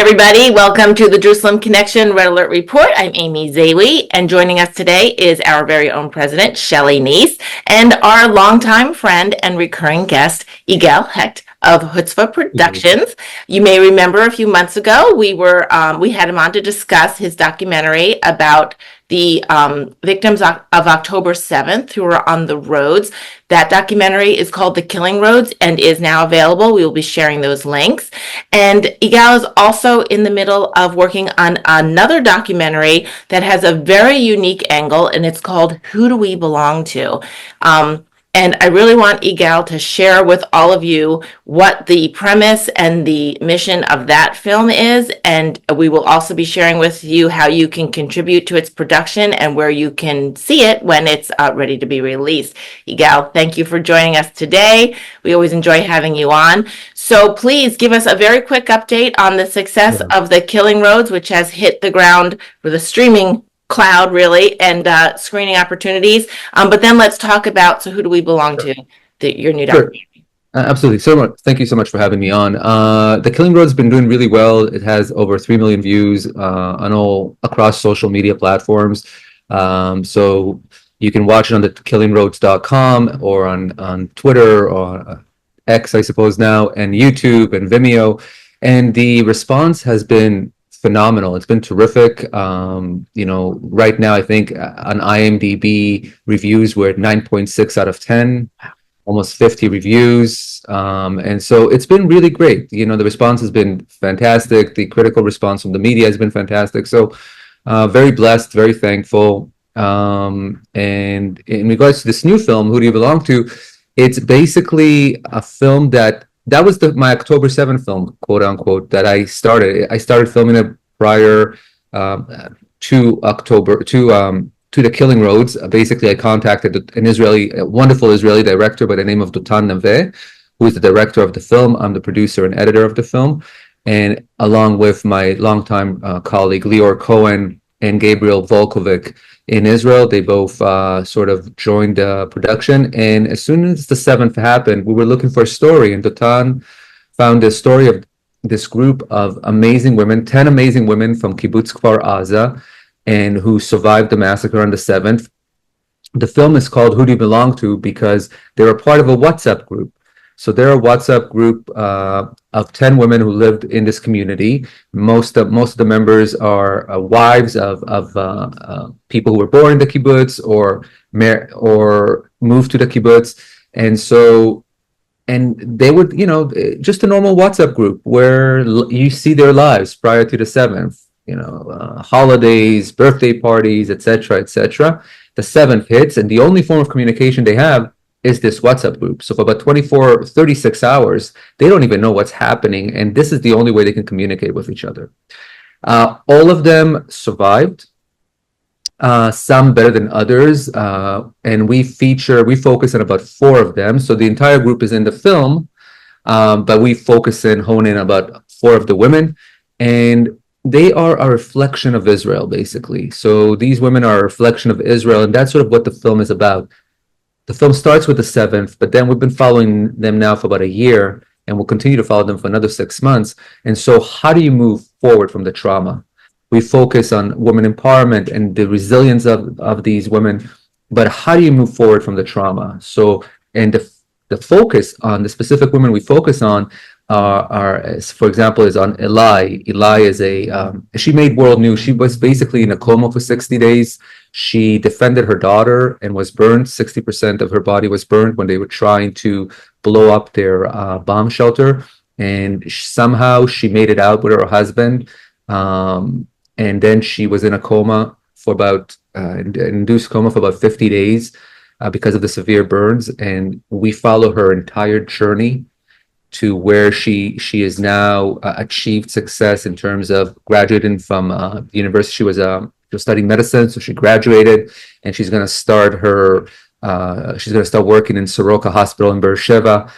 everybody. Welcome to the Jerusalem Connection Red Alert Report. I'm Amy Zawi, and joining us today is our very own president, Shelley Neese, and our longtime friend and recurring guest, Igal Hecht of Chutzpa Productions. You may remember a few months ago, we had him on to discuss his documentary about the victims of October 7th who were on the roads. That documentary is called The Killing Roads and is now available. We will be sharing those links. And Igal is also in the middle of working on another documentary that has a very unique angle, and it's called Who Do We Belong To? And I really want Igal to share with all of you what the premise and the mission of that film is. And we will also be sharing with you how you can contribute to its production and where you can see it when it's ready to be released. Igal, thank you for joining us today. We always enjoy having you on. So please give us a very quick update on the success of The Killing Roads, which has hit the ground for the streaming cloud, really, and screening opportunities. But then let's talk about, so who do we belong to, your new documentary? Absolutely. So much. Thank you so much for having me on. The Killing Road's been doing really well. It has over 3 million views on all across social media platforms. So you can watch it on the killingroads.com or on Twitter or X, I suppose now, and YouTube and Vimeo. And the response has been phenomenal. It's been terrific. Right now, I think on IMDb reviews, we're at 9.6 out of 10, almost 50 reviews. And so it's been really great. The response has been fantastic. The critical response from the media has been fantastic. So very blessed, very thankful. And in regards to this new film, Who Do You Belong To? It's basically a film that was my October 7th film, quote unquote, that I started. I started filming it prior to The Killing Roads. Basically, I contacted a wonderful Israeli director by the name of Dotan Naveh, who is the director of the film. I'm the producer and editor of the film. And along with my longtime colleague, Lior Cohen and Gabriel Volkovic in Israel, they both sort of joined the production. And as soon as the 7th happened, we were looking for a story, and Dotan found a story of this group of amazing women, 10 amazing women from Kibbutz Kfar Aza, and who survived the massacre on the 7th. The film is called Who Do You Belong To? Because they're a part of a WhatsApp group. So they're a WhatsApp group of 10 women who lived in this community. Most of the members are wives of people who were born in the kibbutz or moved to the kibbutz. And they would, just a normal WhatsApp group where you see their lives prior to the 7th, holidays, birthday parties, etc., etc. The 7th hits, and the only form of communication they have is this WhatsApp group. So for about 36 hours, they don't even know what's happening. And this is the only way they can communicate with each other. All of them survived, some better than others. And we focus on about 4 of them. So the entire group is in the film, but we focus and hone in about 4 of the women. And they are a reflection of Israel, basically. So these women are a reflection of Israel. And that's sort of what the film is about. The film starts with the 7th, but then we've been following them now for about a year, and we'll continue to follow them for another 6 months. And so how do you move forward from the trauma? We focus on women empowerment and the resilience of these women, but how do you move forward from the trauma? So, and the focus on the specific women we focus on for example, is on Eli. Eli is she made world news. She was basically in a coma for 60 days. She defended her daughter and was burned. 60% of her body was burned when they were trying to blow up their bomb shelter. And somehow she made it out with her husband. And then she was in a coma for induced coma for about 50 days because of the severe burns. And we follow her entire journey to where she is now achieved success in terms of graduating from the university. She was studying medicine, so she graduated, and she's going to start working in Soroka Hospital in Beersheba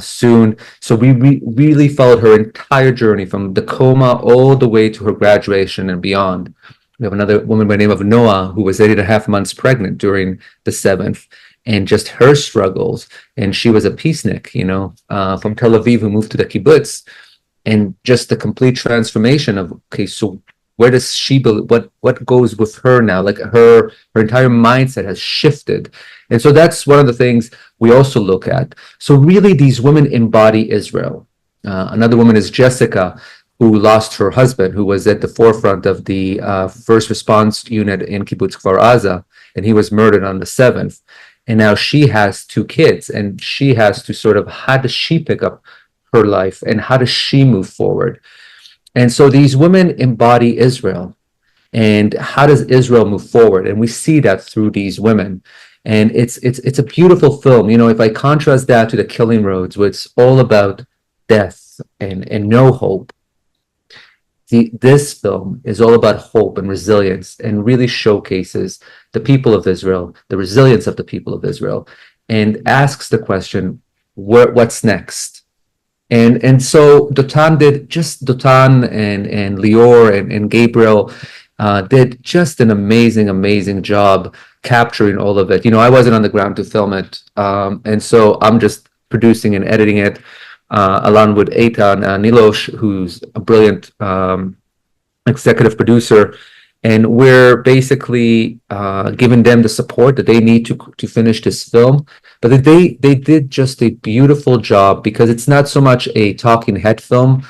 soon. So we really followed her entire journey from the coma all the way to her graduation and beyond. We have another woman by the name of Noah, who was 8.5 months pregnant during the 7th. And just her struggles. And she was a peacenik, from Tel Aviv, who moved to the kibbutz. and just the complete transformation of, okay, so where does she what goes with her now? Like her entire mindset has shifted. And so that's one of the things we also look at. So really these women embody Israel. Another woman is Jessica, who lost her husband, who was at the forefront of the first response unit in Kibbutz Kfar Aza, and he was murdered on the 7th. And now she has 2 kids, and she has to sort of, how does she pick up her life, and how does she move forward? And so these women embody Israel, and how does Israel move forward? And we see that through these women. And it's a beautiful film. You know, if I contrast that to The Killing Roads, where it's all about death and no hope, this film is all about hope and resilience, and really showcases the people of Israel, the resilience of the people of Israel, and asks the question, what's next? And so Dotan and Lior and Gabriel did just an amazing job capturing all of it. You know, I wasn't on the ground to film it, and so I'm just producing and editing it, along with Eitan Nilosh, who's a brilliant executive producer, and we're basically giving them the support that they need to finish this film. But they did just a beautiful job, because it's not so much a talking head film,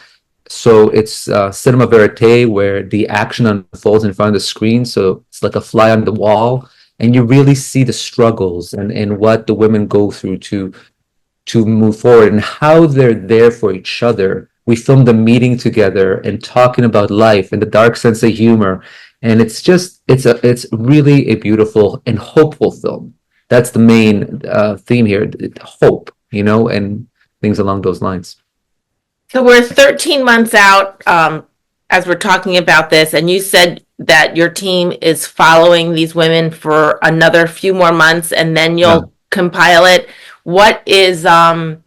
so it's cinema verite, where the action unfolds in front of the screen, so it's like a fly on the wall, and you really see the struggles and what the women go through to move forward, and how they're there for each other. We filmed them meeting together and talking about life and the dark sense of humor, and it's really a beautiful and hopeful film. That's the main theme here, hope, you know, and things along those lines. So we're 13 months out, as we're talking about this, and you said that your team is following these women for another few more months, and then you'll compile it. What is, are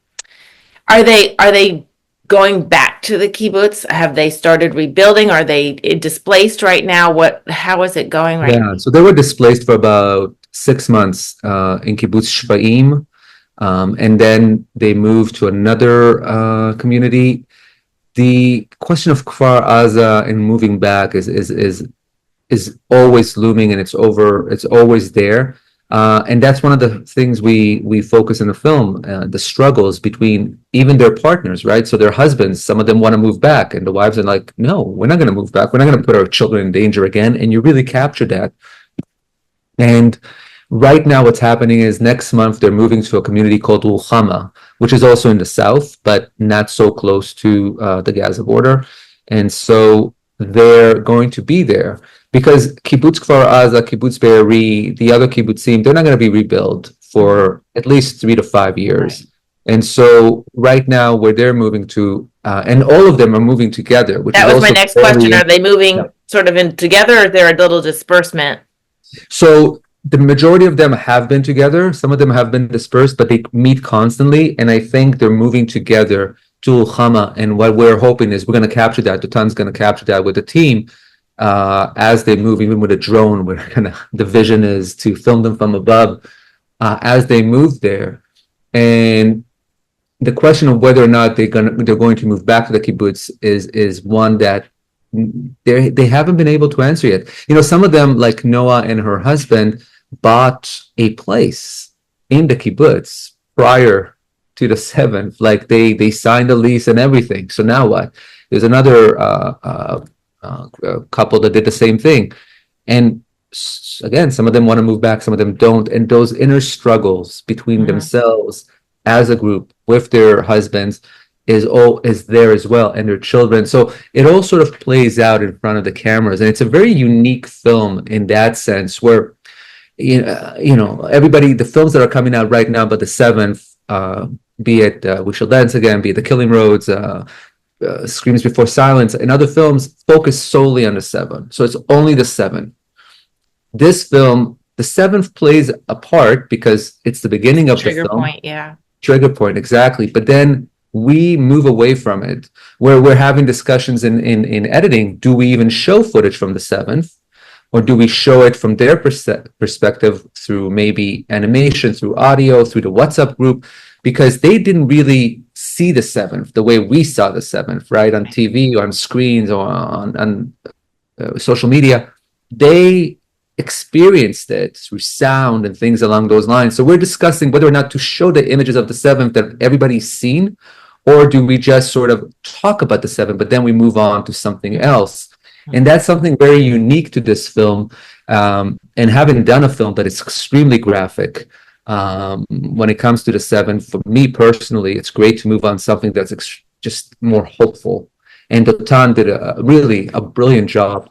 they going back to the kibbutz? Have they started rebuilding? Are they displaced right now? How is it going right now? Yeah, so they were displaced for about 6 months in kibbutz Shvaim, and then they moved to another community. The question of Kfar Aza and moving back is always looming, and it's always there. And that's one of the things we focus in the film, the struggles between even their partners, right? So their husbands, some of them want to move back, and the wives are like, no, we're not going to move back. We're not going to put our children in danger again. And you really capture that. And right now what's happening is next month they're moving to a community called Ruchama, which is also in the south, but not so close to the Gaza border. And so they're going to be there, because Kibbutz Kfar Aza, Kibbutz Be'eri, the other kibbutzim, they're not going to be rebuilt for at least 3 to 5 years. Right. And so right now where they're moving to, and all of them are moving together. Which that was my next question. Are they moving sort of in together, or they're a little disbursement? So the majority of them have been together. Some of them have been dispersed, but they meet constantly. And I think they're moving together to Ulchama. And what we're hoping is we're going to capture that. Dotan's going to capture that with the team. As they move, even with a drone, the vision is to film them from above as they move there. And the question of whether or not they're going to move back to the kibbutz is one that they haven't been able to answer yet. You know, some of them, like Noah and her husband, bought a place in the kibbutz prior to the 7th. Like they signed a lease and everything. So now what? There's another couple that did the same thing, and again, some of them want to move back, some of them don't, and those inner struggles between themselves as a group with their husbands is there as well, and their children. So it all sort of plays out in front of the cameras, and it's a very unique film in that sense, where you know everybody, the films that are coming out right now, but the 7th, be it We Shall Dance Again, be it The Killing Roads, Screams Before Silence, and other films focus solely on the 7. So it's only the 7. This film, the 7th plays a part because it's the beginning of the film. Trigger point, yeah. Trigger point, exactly. But then we move away from it, where we're having discussions in editing. Do we even show footage from the 7th? or do we show it from their perspective through maybe animation, through audio, through the WhatsApp group? Because they didn't really see the seventh the way we saw the seventh, right? On TV, or on screens, or on social media. They experienced it through sound and things along those lines. So we're discussing whether or not to show the images of the seventh that everybody's seen, or do we just sort of talk about the seventh, but then we move on to something else? And that's something very unique to this film. And having done a film that is extremely graphic, when it comes to the seventh, for me personally, it's great to move on something that's just more hopeful. And Dotan did really a brilliant job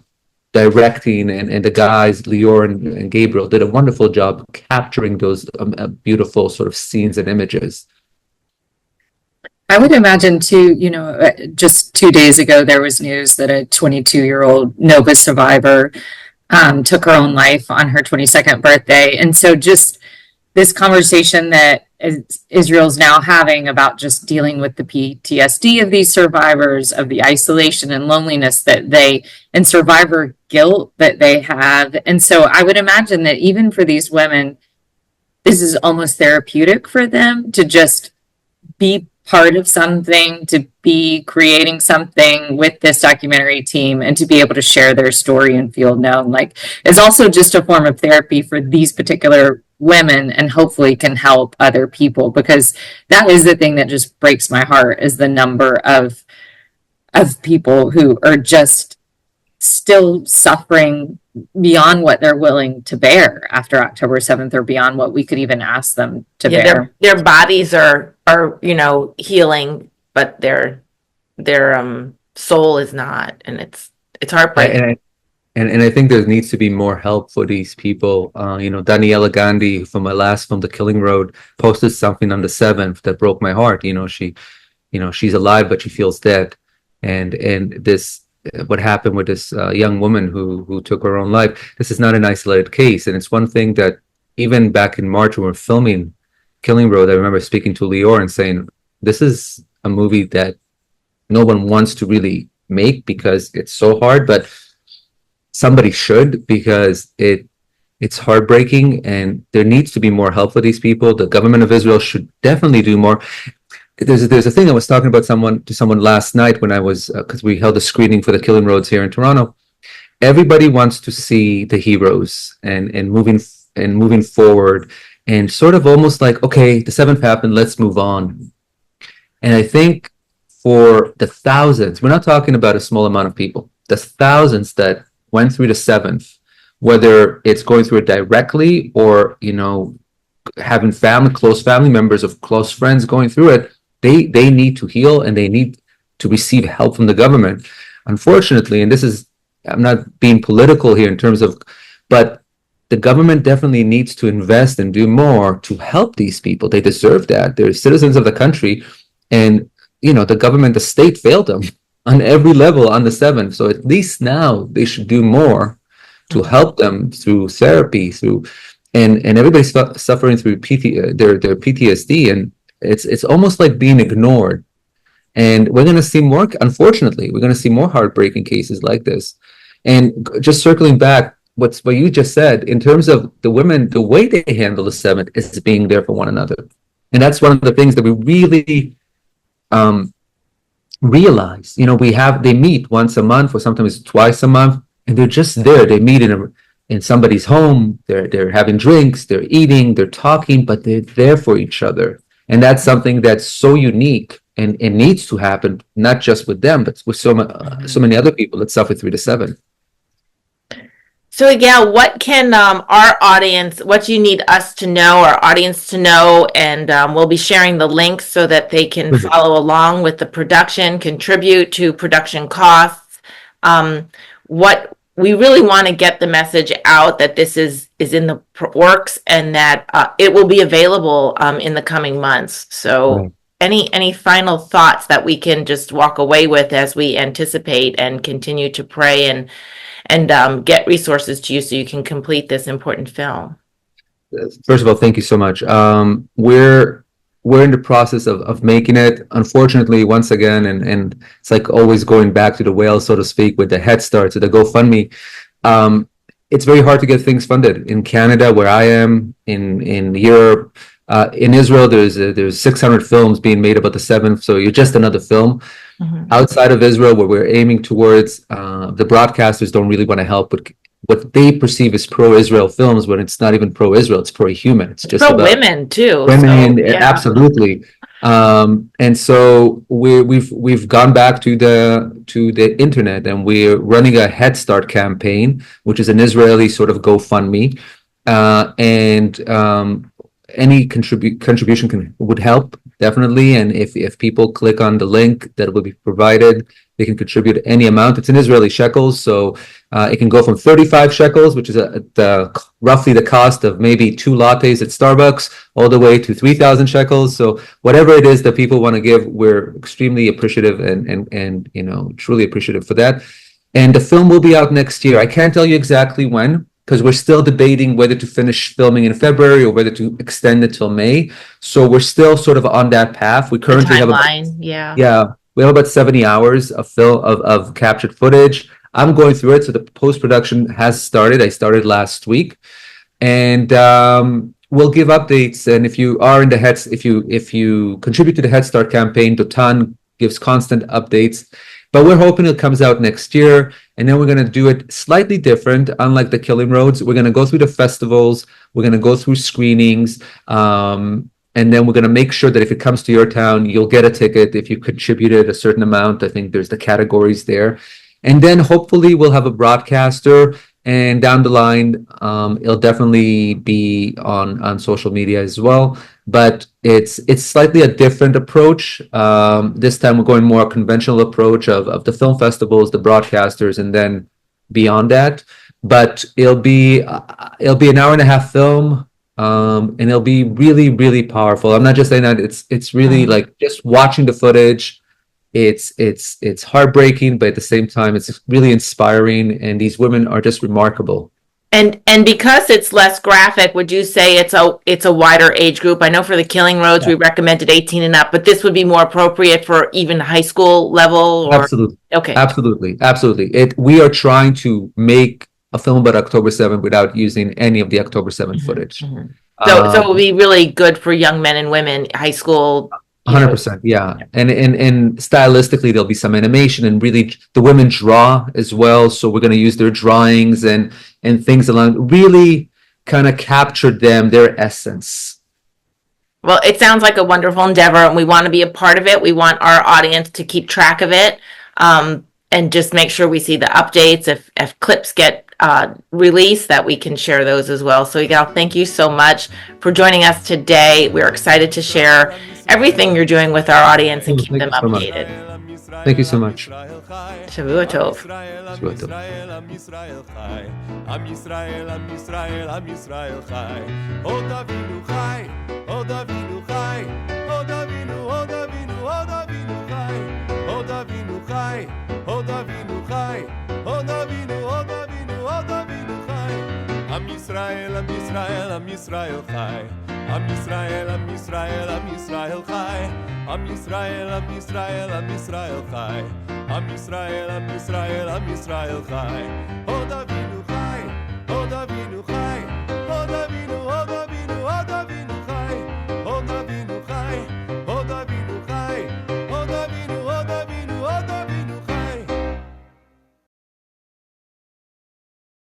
directing, and the guys, Lior and Gabriel, did a wonderful job capturing those beautiful sort of scenes and images. I would imagine too, just 2 days ago, there was news that a 22-year-old Nova survivor took her own life on her 22nd birthday. And so just this conversation that Israel's now having about just dealing with the PTSD of these survivors, of the isolation and loneliness and survivor guilt that they have. And so I would imagine that even for these women, this is almost therapeutic for them to just be part of something, to be creating something with this documentary team, and to be able to share their story and feel known. Like, it's also just a form of therapy for these particular women, and hopefully can help other people, because that is the thing that just breaks my heart, is the number of people who are just still suffering beyond what they're willing to bear after October 7th, or beyond what we could even ask them to bear. Their bodies are healing, but their soul is not, and it's heartbreaking. And I think there needs to be more help for these people. Daniela Gandhi from my last film, The Killing Road, posted something on the 7th that broke my heart. She's alive, but she feels dead. And this, what happened with this young woman who took her own life. This is not an isolated case. And it's one thing that even back in March when we were filming Killing Road, I remember speaking to Lior and saying, this is a movie that no one wants to really make because it's so hard, but somebody should, because it's heartbreaking, and there needs to be more help for these people. The government of Israel should definitely do more. There's a thing I was talking about to someone last night when I was, because we held a screening for The Killing Roads here in Toronto. Everybody wants to see the heroes and moving forward, and sort of almost like, okay, the 7th happened, let's move on. And I think for the thousands, we're not talking about a small amount of people, the thousands that went through the 7th, whether it's going through it directly or, having close family members of close friends going through it, they need to heal, and they need to receive help from the government. Unfortunately, and I'm not being political here in terms of, but the government definitely needs to invest and do more to help these people. They deserve that. They're citizens of the country, and, the government, the state failed them on every level on the 7th. So at least now they should do more to help them through therapy, and everybody's suffering through their PTSD, and it's almost like being ignored. And we're going to see more, unfortunately, we're going to see more heartbreaking cases like this. And just circling back, what you just said, in terms of the women, the way they handle the 7th is being there for one another. And that's one of the things that we really realize. They meet once a month, or sometimes twice a month, and they're just there. They meet in somebody's home. They're having drinks, they're eating, they're talking, but they're there for each other. And that's something that's so unique, and it needs to happen, not just with them, but with so many other people that suffer through the 7th. So Igal, what can what do you need us to know, our audience to know? And we'll be sharing the links so that they can follow along with the production, contribute to production costs. What we really want to get the message out that this is in the works, and that it will be available in the coming months. So any final thoughts that we can just walk away with as we anticipate and continue to pray and get resources to you so you can complete this important film? First of all, thank you so much. We're in the process of making it. Unfortunately, once again, and it's like always going back to the well, so to speak, with the Head Start, to the GoFundMe. it's very hard to get things funded in Canada, where I am, in Europe, in Israel. There's 600 films being made about the seventh, so you're just another film. Outside of Israel, where we're aiming towards, the broadcasters don't really want to help with what they perceive as pro-Israel films, when it's not even pro-Israel, it's pro-human. It's just Pro about women too. women, So, yeah. absolutely. And so we've gone back to the internet, and we're running a Head Start campaign, which is an Israeli sort of GoFundMe, and any contribution would help, definitely. And if people click on the link that will be provided, they can contribute any amount. It's in Israeli shekels, so it can go from 35 shekels, which is roughly the cost of maybe 2 lattes at Starbucks, all the way to 3,000 shekels. So whatever it is that people want to give, we're extremely appreciative and truly appreciative for that. And the film will be out next year. I can't tell you exactly when, because we're still debating whether to finish filming in February or whether to extend it till May. So we're still sort of on that path. We currently have we have about 70 hours of film of captured footage. I'm going through it, so the post-production has started. I started last week, and we'll give updates. And if you are in the if you contribute to the Head Start campaign, Dotan gives constant updates. But we're hoping it comes out next year, and then we're going to do it slightly different. Unlike the Killing Roads, we're going to go through the festivals, we're going to go through screenings, and then we're going to make sure that if it comes to your town, you'll get a ticket if you contributed a certain amount. I think there's the categories there. And then hopefully we'll have a broadcaster, and down the line, it'll definitely be on social media as well. But it's slightly a different approach. This time we're going more a conventional approach of the film festivals, the broadcasters, and then beyond that. But it'll be an hour and a half film, and it'll be really, really powerful. I'm not just saying that. It's really like just watching the footage. It's heartbreaking, but at the same time, it's really inspiring. And these women are just remarkable. And because it's less graphic, would you say it's a wider age group? I know for the Killing Roads, we recommended 18 and up, but this would be more appropriate for even high school level? Or... Absolutely. Okay. Absolutely. We are trying to make a film about October 7th without using any of the October 7th footage. So it would be really good for young men and women, high school. 100%, yeah. And stylistically, there'll be some animation, and really the women draw as well. So we're going to use their drawings and things along, really kind of capture their essence. Well, it sounds like a wonderful endeavor, and we want to be a part of it. We want our audience to keep track of it, and just make sure we see the updates. If clips get released, that we can share those as well. So Igal, thank you so much for joining us today. We're excited to share everything you're doing with our audience and keep them updated. Thank you so much. Shavua Tov. Shavua Tov. Am Yisrael, Am Yisrael, Am Yisrael chai. Am Yisrael, Am Yisrael, Am Yisrael chai. Am Yisrael, Am Yisrael, Am Yisrael chai. Am Yisrael, Am Yisrael, Am Yisrael chai. Od Avinu